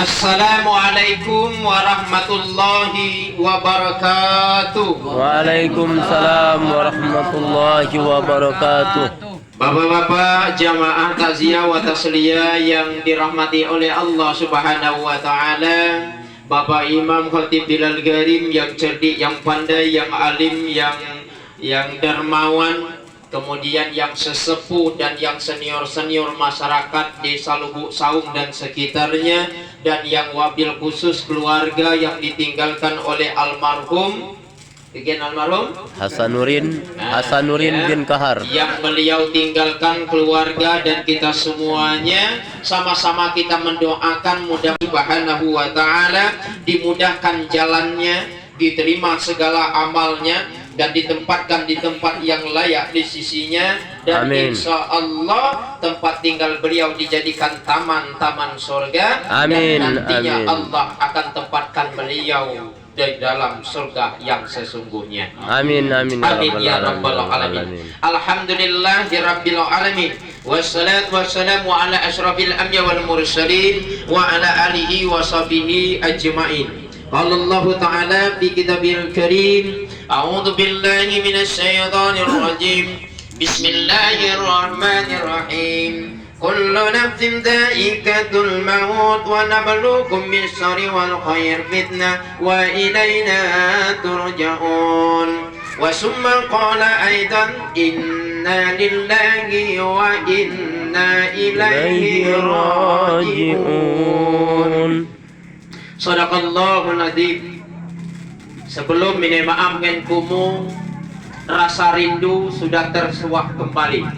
Assalamualaikum warahmatullahi wabarakatuh. Waalaikumsalam warahmatullahi wabarakatuh. Bapak-bapak jamaah takziah wa tasliyah yang dirahmati oleh Allah Subhanahu wa taala, Bapak Imam Khatib Bilal Garim yang cerdik, yang pandai, yang alim, yang dermawan, kemudian yang sesepuh dan yang senior-senior masyarakat Desa Lubuk Saung dan sekitarnya, dan yang wabil khusus keluarga yang ditinggalkan oleh almarhum Hasanuddin bin Kahar, yang beliau tinggalkan keluarga, dan kita semuanya sama-sama kita mendoakan mudah Subhanahu wa ta'ala dimudahkan jalannya, diterima segala amalnya, dan ditempatkan di tempat yang layak di sisinya, dan insya Allah tempat tinggal beliau dijadikan taman-taman surga. Amin. Dan nantinya Amin. Allah akan tempatkan beliau di dalam surga yang sesungguhnya. Amin. Amin. Amin ya rabbal alamin. Alhamdulillahirabbil alamin. Wassalatu wassalamu ala asyrafil anbiya wal mursalin wa ala alihi wa sahbihi ajmain. Qala Allah Ta'ala fi kitabil karim, a'udzu billahi minasy syaithanir rajim. Bismillahirrahmanirrahim. Kullu nafsin dha'iqatul maut wa nabluukum bis-syarri wal khairi fitnah wa ilaina turja'un. Wa summa qala aidan inna lillahi wa inna ilaihi raji'un. Sadaqallahul adzim. Sebelum minta maaf ngen kumu, rasa rindu sudah tersuah kembali.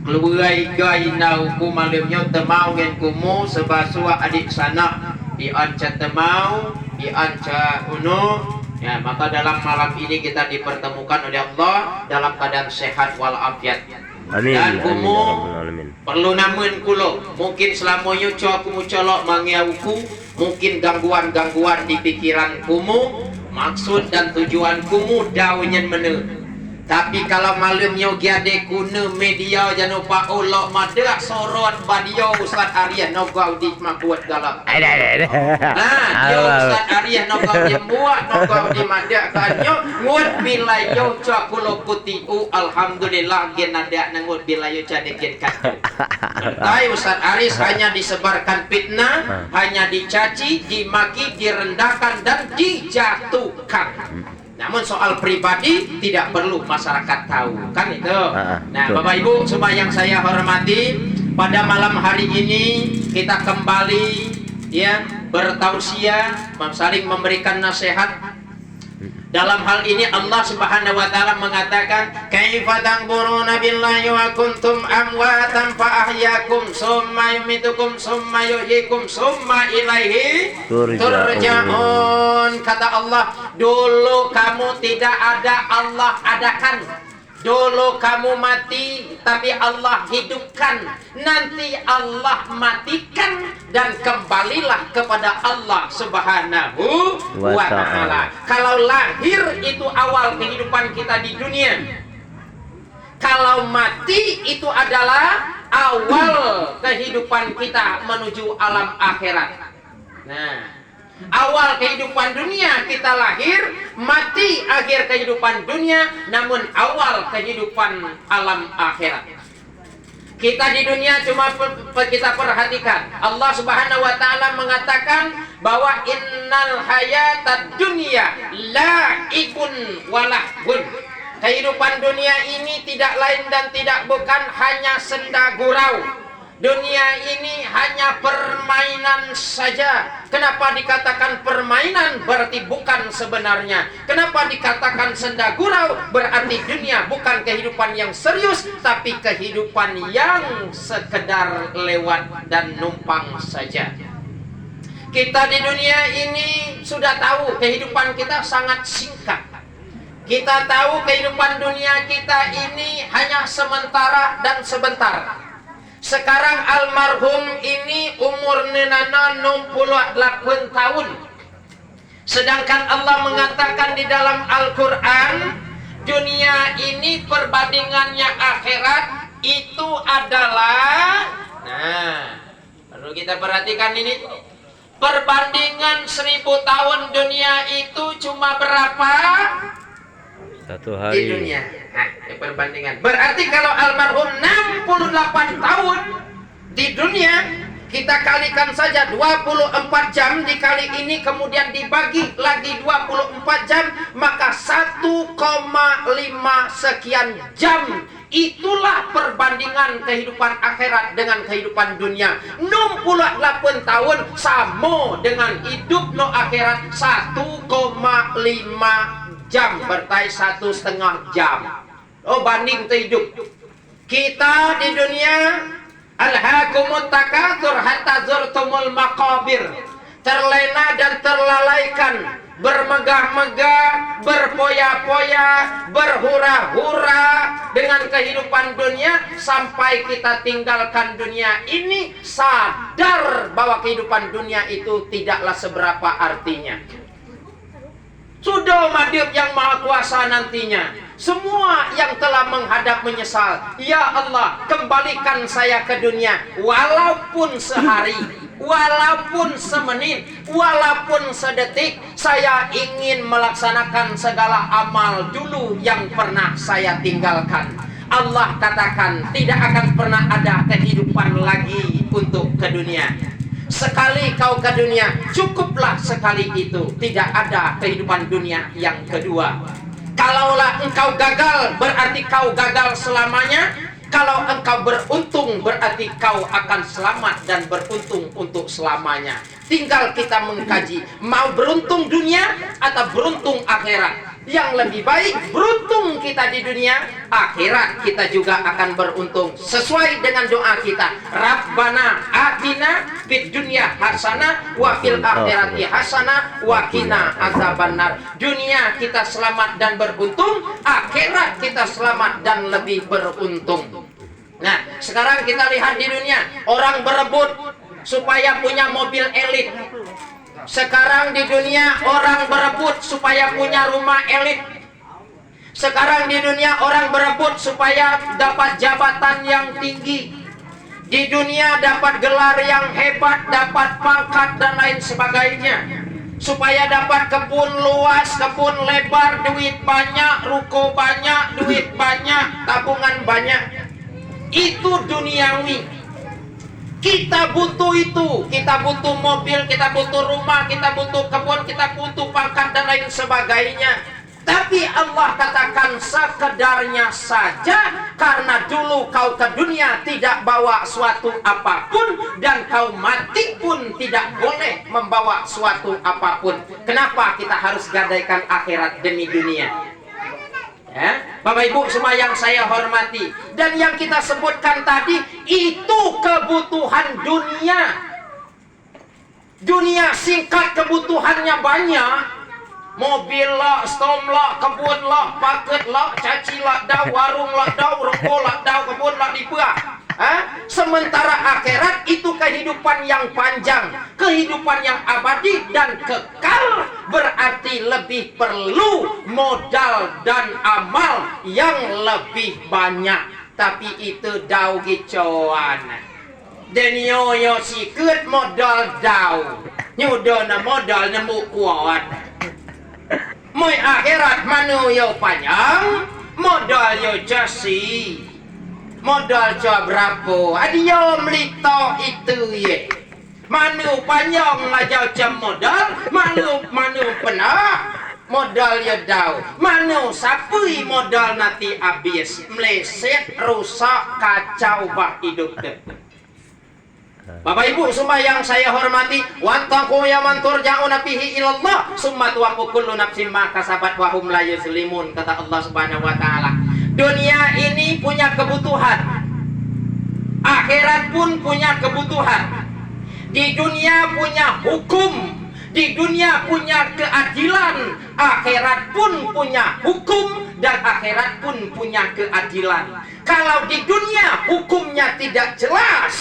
Keluai nau kumalimnya temau ngen kumu sebasua adik sana di anca temau, di anca uno. Ya, maka dalam malam ini kita dipertemukan oleh Allah dalam keadaan sehat walafiat. Amin. Dan kumu Amin. perlu namun kulo mungkin selamanya coba kumu colok mangiauku, mungkin gangguan-gangguan di pikiran kumu, maksud dan tujuan kumu daunyen menu. Tapi kalau malamnya giade kuna media jangan lupa Allah madak sorot badio Ustaz Arya nogau di makuat galak. Nah, yo Ustaz Arya nogau di muat nogau di madak kanyo ngut bila yo cak kulo putiu alhamdulillah gen ada ngut bila yo cade gen kan. Tapi Ustaz Aris hanya disebarkan fitnah, hanya dicaci, dimaki, direndahkan dan dijatuhkan. Namun soal pribadi tidak perlu masyarakat tahu, kan itu. Nah, Bapak Ibu semua yang saya hormati, pada malam hari ini kita kembali ya bertausiah, saling memberikan nasihat. Dalam hal ini Allah Subhanahu wa taala mengatakan, "Kaifa tanzuruna billahi wa kuntum amwatan fa ahyakum summa yumitukum summa yuhyikum summa ilaihi turja'un." Kata Allah, dulu kamu tidak ada, Allah adakan. Dulu kamu mati, tapi Allah hidupkan. Nanti Allah matikan dan kembalilah kepada Allah Subhanahu wa ta'ala. Kalau lahir itu awal kehidupan kita di dunia. Kalau mati itu adalah awal kehidupan kita menuju alam akhirat. Nah, awal kehidupan dunia kita lahir, mati akhir kehidupan dunia, namun awal kehidupan alam akhirat. Kita di dunia cuma kita perhatikan. Allah Subhanahu wa taala mengatakan bahwa innal hayatad dunya la'ibun walahun. Kehidupan dunia ini tidak lain dan tidak bukan hanya senda gurau. Dunia ini hanya permainan saja. Kenapa dikatakan permainan? Berarti bukan sebenarnya. Kenapa dikatakan senda gurau? Berarti dunia bukan kehidupan yang serius, tapi kehidupan yang sekedar lewat dan numpang saja. Kita di dunia ini sudah tahu kehidupan kita sangat singkat. Kita tahu kehidupan dunia kita ini hanya sementara dan sebentar. Sekarang almarhum ini umur nenana 68 tahun. Sedangkan Allah mengatakan di dalam Al-Quran, dunia ini perbandingannya akhirat itu adalah, nah, perlu kita perhatikan ini, Perbandingan 1000 tahun dunia itu cuma berapa? 1 Di hari. dunia. Nah, perbandingan. Berarti kalau almarhum 68 tahun di dunia, kita kalikan saja 24 jam dikali ini, kemudian dibagi lagi 24 jam, maka 1,5 sekian jam. Itulah perbandingan kehidupan akhirat dengan kehidupan dunia. 68 tahun sama dengan hidup no akhirat 1,5 jam, berarti 1,5 jam. Oh, banding hidup kita di dunia. Alhaakumut takatsur hatta zurtumul maqabir. Terlena dan terlalaikan, bermegah-megah, berpoya-poya, berhura-hura dengan kehidupan dunia sampai kita tinggalkan dunia ini sadar bahwa kehidupan dunia itu tidaklah seberapa artinya. Sudah madhab yang maha kuasa nantinya. Semua yang telah menghadap menyesal, ya Allah, kembalikan saya ke dunia, walaupun sehari, walaupun semenit, walaupun sedetik. Saya ingin melaksanakan segala amal dulu yang pernah saya tinggalkan. Allah katakan tidak akan pernah ada kehidupan lagi untuk ke dunia. Sekali kau ke dunia, cukuplah sekali itu. Tidak ada kehidupan dunia yang kedua. Kalaulah engkau gagal, berarti kau gagal selamanya. Kalau engkau beruntung, berarti kau akan selamat dan beruntung untuk selamanya. Tinggal kita mengkaji, mau beruntung dunia atau beruntung akhirat. Yang lebih baik beruntung kita di dunia, akhirat kita juga akan beruntung. Sesuai dengan doa kita, Rabbana atina fid dunya hasanah wa fil akhirati hasanah wa qina azabannar. Dunia kita selamat dan beruntung, akhirat kita selamat dan lebih beruntung. Nah, sekarang kita lihat di dunia, orang berebut supaya punya mobil elit. Sekarang di dunia orang berebut supaya punya rumah elit. Sekarang di dunia orang berebut supaya dapat jabatan yang tinggi. Di dunia dapat gelar yang hebat, dapat pangkat dan lain sebagainya. Supaya dapat kebun luas, kebun lebar, duit banyak, ruko banyak, duit banyak, tabungan banyak. Itu duniawi. Kita butuh itu, kita butuh mobil, kita butuh rumah, kita butuh kebun, kita butuh pangkat dan lain sebagainya. Tapi Allah katakan sekedarnya saja, karena dulu kau ke dunia tidak bawa suatu apapun, dan kau mati pun tidak boleh membawa suatu apapun. Kenapa kita harus gadaikan akhirat demi dunia? Bapak Ibu semua yang saya hormati, dan yang kita sebutkan tadi itu kebutuhan dunia. Dunia singkat, kebutuhannya banyak. Mobil lah, stom lah, kebun lah, paket lah, caci lah, dah, warung lah, dah, rokok lah, dah, kebun lah, dibuat. Sementara akhirat itu kehidupan yang panjang, kehidupan yang abadi dan kekal, berarti lebih perlu modal dan amal yang lebih banyak. Tapi itu dau gicoan. Denyo yo sikut modal dau, nyudona modal nemu kuat. Moi akhirat manu yo panjang, modal yo jasi. Modal coba berapa? Adio melito itu ye. Manu panjang ngajau jam modal, manu penah modal ya dau. Manu sapui modal nanti habis, meleset, rusak, kacau bah hidup deh. Bapak Ibu semua yang saya hormati, wattaqu yaman turja'una fihi ilallah, summa tuwaffa kullu nafsin ma kasabat wa hum la yuzlimun, kata Allah Subhanahu wa taala. Dunia ini punya kebutuhan, akhirat pun punya kebutuhan. Di dunia punya hukum, di dunia punya keadilan, akhirat pun punya hukum, dan akhirat pun punya keadilan. Kalau di dunia hukumnya tidak jelas,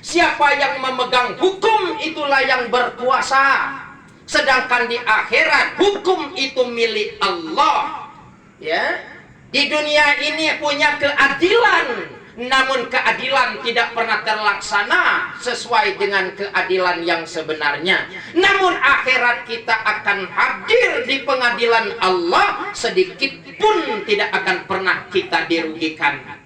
siapa yang memegang hukum itulah yang berkuasa. Sedangkan di akhirat hukum itu milik Allah. Ya. Di dunia ini punya keadilan, namun keadilan tidak pernah terlaksana sesuai dengan keadilan yang sebenarnya. Namun akhirat kita akan hadir di pengadilan Allah, sedikit pun tidak akan pernah kita dirugikan.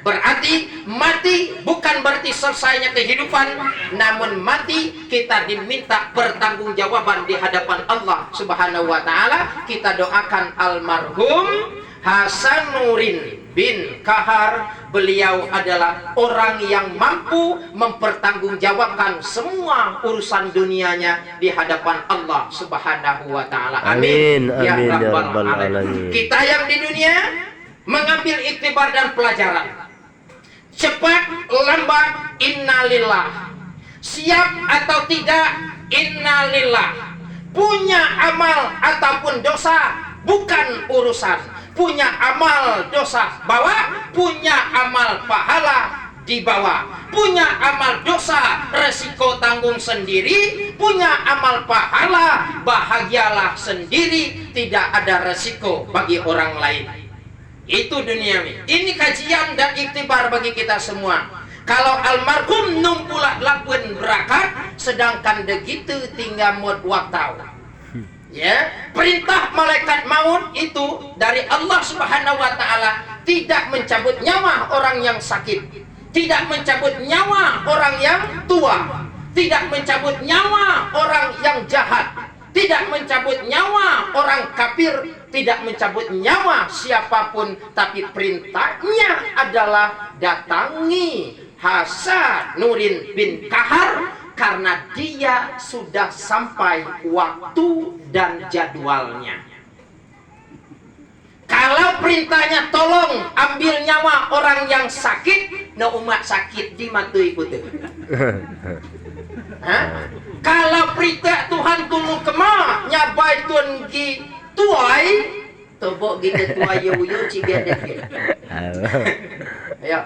Berarti mati bukan berarti selesainya kehidupan, namun mati kita diminta pertanggungjawaban di hadapan Allah Subhanahu wa taala. Kita doakan almarhum Hasanuddin bin Kahar. Beliau adalah orang yang mampu mempertanggungjawabkan semua urusan dunianya di hadapan Allah Subhanahu wa taala. Amin. Ya Rabbal Alamin. Kita yang di dunia mengambil iktibar dan pelajaran. Cepat lambat innalillah, siap atau tidak innalillah. Punya amal ataupun dosa bukan urusan. Punya amal dosa bawa, punya amal pahala dibawa. Punya amal dosa resiko tanggung sendiri, punya amal pahala bahagialah sendiri, tidak ada resiko bagi orang lain. Itu duniawi. Ini kajian dan iktibar bagi kita semua. Kalau almarhum numpulak lakuin berakat, sedangkan begitu tinggal mod waktau. Ya, perintah malaikat maut itu dari Allah Subhanahu wa taala tidak mencabut nyawa orang yang sakit, tidak mencabut nyawa orang yang tua, tidak mencabut nyawa orang yang jahat, tidak mencabut nyawa orang kafir, tidak mencabut nyawa siapapun, tapi perintahnya adalah datangi Hasanuddin bin Kahar karena dia sudah sampai waktu dan jadwalnya. Kalau perintahnya tolong ambil nyawa orang yang sakit, no umat sakit di matui putih. Kalau perintah Tuhan tolong kemah nyabai tuan gi tuai, tobok gitu tuai yo cigedek. Ya.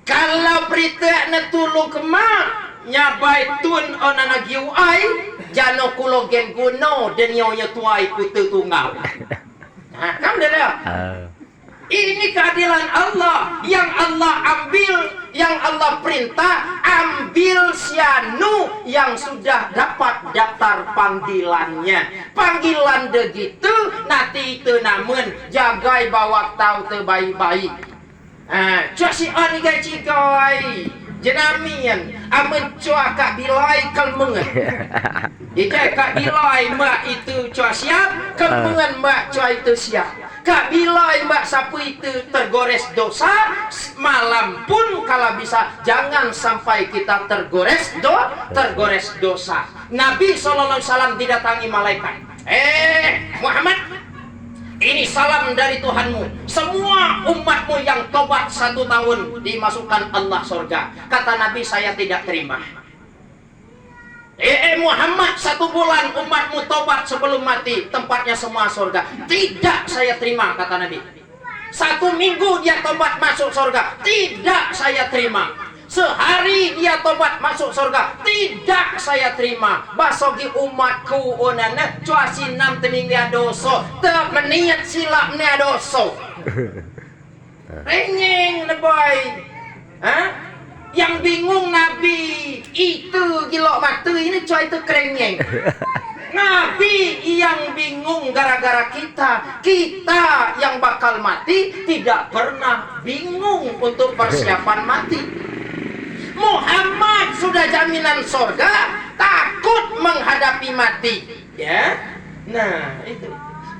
Kalau perintah na tolong kemah nyabai tun onana giuai, jano kulogen guno denyonya tuai putih tunggal. Nah, kamu dah. Ini keadilan Allah yang Allah ambil, yang Allah perintah, ambil sianu yang sudah dapat daftar panggilannya. Panggilan begitu, nanti itu namun jagai bawa tahu terbaik-baik. Cua si ani gaji koi, jenamian, amen cua kak bilai kalmengan. Jadi kak bilai mbak itu cua siap, kalmengan mbak cua itu siap. Kak bilai mbak sapu itu tergores dosa, malam pun kalau bisa jangan sampai kita tergores dosa. Nabi SAW didatangi malaikat. Muhammad, ini salam dari Tuhanmu. Semua umatmu yang tobat 1 tahun dimasukkan Allah surga. Kata Nabi, saya tidak terima. Muhammad, 1 bulan umatmu tobat sebelum mati, tempatnya semua surga. Tidak saya terima, kata Nabi. 1 minggu dia tobat masuk surga. Tidak saya terima. Sehari dia tobat masuk surga. Tidak saya terima. Basogi umatku onana cuasi 6 tening dia doso. Tak meniat silap dia doso. Renyeng lebay. Yang bingung Nabi itu gilok matu ini coy itu kerenyeng. Nabi yang bingung gara-gara kita yang bakal mati tidak pernah bingung untuk persiapan mati. Muhammad sudah jaminan surga, takut menghadapi mati, ya. Nah, itu.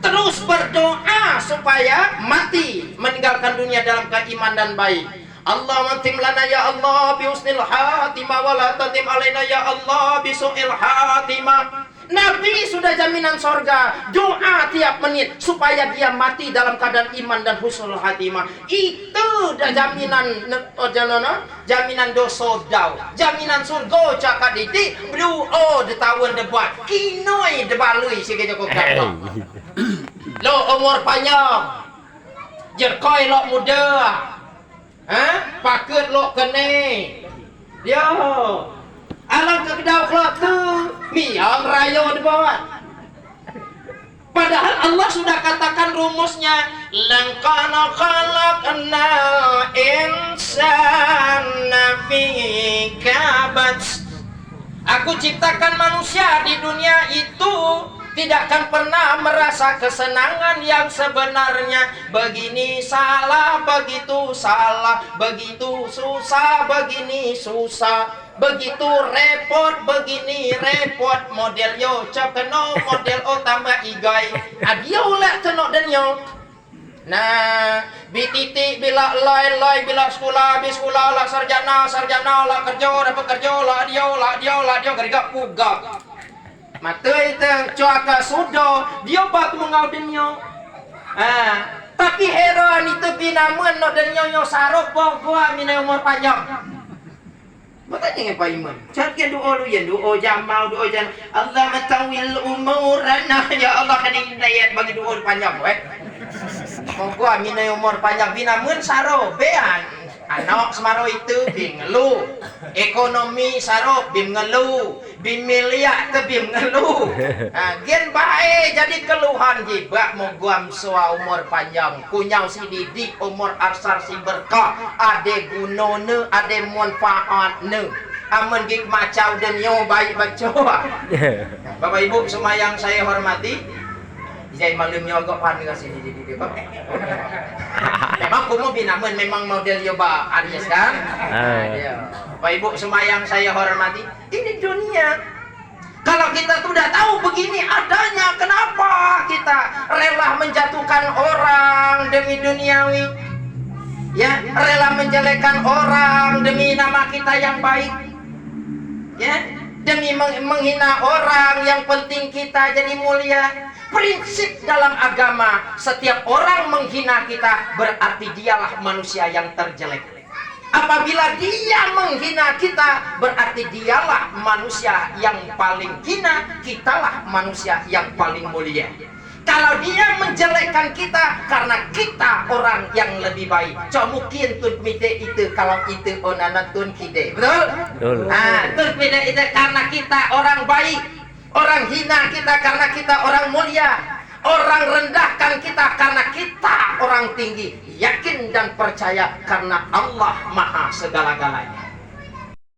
Terus berdoa supaya mati, meninggalkan dunia dalam keimanan dan baik. Allahumma tim lana ya Allah bi husnil khatimah wa la tatim alaina ya Allah bi su'il khatimah. Nabi sudah jaminan surga, doa tiap menit supaya dia mati dalam keadaan iman dan husnul khatimah. Itu dah jaminan jaminan dosa dau, jaminan surga cakap diti blue de tahun debat kinoi de balui sikit kok kata. Lo umur panjang, jerkoi lo muda. Paket lo kene. Yo. Alang ke kedau kelak tu miang rayo di bawah. Padahal Allah sudah katakan rumusnya, laqad khalaqnal insana fi kabad. Aku ciptakan manusia di dunia itu tidak akan pernah merasa kesenangan yang sebenarnya. Begini salah, begitu salah, begitu susah, begini susah, begitu repot, begini repot. Model yo cokeno, model o tambah igai. Adia ulah tenok dan yo. Nah, bititi bila lay bila sekolah, habis sekolah lah sarjana lah kerja, dapat kerja lah dia gariga pugak. Mata itu cuaca sudah dia bak mengaudinyo. Tapi heran itu binamun no dan nyonya sarok gua mina umur panjang. Makanya apa iman? Cakap doa lu ya, doa jamal, doa jan Allah matawil umurana ya Allah kan hidayat bagi doa panjang Mau gua mina umur panjang binamun sarok bean. Anak semaro itu bim ngelu, ekonomi sarok bim ngelu, bim miliak te bim ngelu. Gen bae jadi keluhan jibak mau guam soa umur panjang, kunyau si didik umur arsar si berkah, ade gunone, ade manfaatne. Amun gik macau dan yo baik baca. Bapak Ibu semua yang saya hormati, saya malumnya agak panik sini di memang kumu binamun memang model yoba Aries kan? Bapak Ibu semua yang saya hormati, ini dunia. Kalau kita sudah tahu begini adanya, kenapa kita rela menjatuhkan orang demi duniawi? Ya, rela menjelekkan orang demi nama kita yang baik. Ya, demi menghina orang yang penting kita jadi mulia. Prinsip dalam agama, setiap orang menghina kita berarti dialah manusia yang terjelek. Apabila dia menghina kita berarti dialah manusia yang paling hina, kitalah manusia yang paling mulia. Kalau dia menjelekkan kita karena kita orang yang lebih baik, mungkin tun mite itu kalau itu onana tun kide, betul? Betul. Tun mite itu karena kita orang baik. Orang hina kita karena kita orang mulia. Orang rendahkan kita karena kita orang tinggi. Yakin dan percaya karena Allah maha segala-galanya.